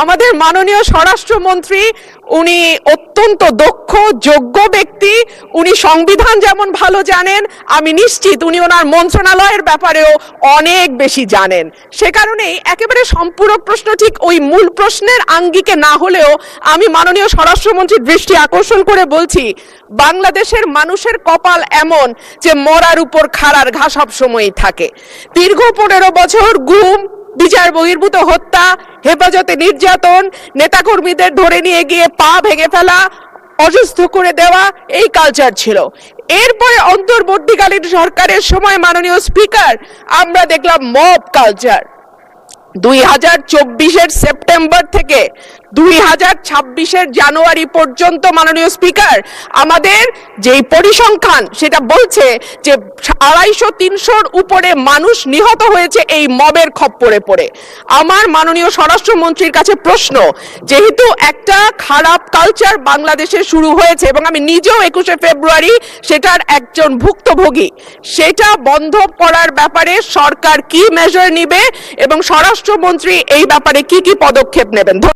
আমাদের মাননীয় স্বরাষ্ট্রমন্ত্রী উনি অত্যন্ত দক্ষ যোগ্য ব্যক্তি, উনি সংবিধান যেমন ভালো জানেন, আমি নিশ্চিত উনি ওনার মন্ত্রণালয়ের ব্যাপারেও অনেক বেশি জানেন। সে কারণেই একেবারে সম্পূরক প্রশ্ন ঠিক ওই মূল প্রশ্নের আঙ্গিকে না হলেও আমি মাননীয় স্বরাষ্ট্রমন্ত্রীর দৃষ্টি আকর্ষণ করে বলছি, বাংলাদেশের মানুষের কপাল এমন যে মরার উপর খাড়ার ঘা সব সময়ই থাকে। দীর্ঘ 15 বছর গুম, বিচার বহির্ভূত হত্যা, হেফাজতে নির্যাতন, নেতাকর্মীদের ধরে নিয়ে গিয়ে পা ভেঙে ফেলা, অসুস্থ করে দেওয়া, এই কালচার ছিল। এরপরে অন্তর্বর্তীকালীন সরকারের সময় মাননীয় স্পিকার আমরা দেখলাম মব কালচার। 2024-এর সেপ্টেম্বর থেকে 2026-এর জানুয়ারি পর্যন্ত মাননীয় স্পিকার আমাদের যেই পরিসংখ্যান সেটা বলছে যে 250-300-র উপরে মানুষ নিহত হয়েছে এই মবের খপ্পরে পড়ে। আমার মাননীয় স্বরাষ্ট্রমন্ত্রীর কাছে প্রশ্ন, যেহেতু একটা খারাপ কালচার বাংলাদেশে শুরু হয়েছে এবং আমি নিজেও 21শে ফেব্রুয়ারি সেটার একজন ভুক্তভোগী, সেটা বন্ধ করার ব্যাপারে সরকার কি মেজার নিবে এবং স্বরাষ্ট্রমন্ত্রী এই ব্যাপারে কি কি পদক্ষেপ নেবেন?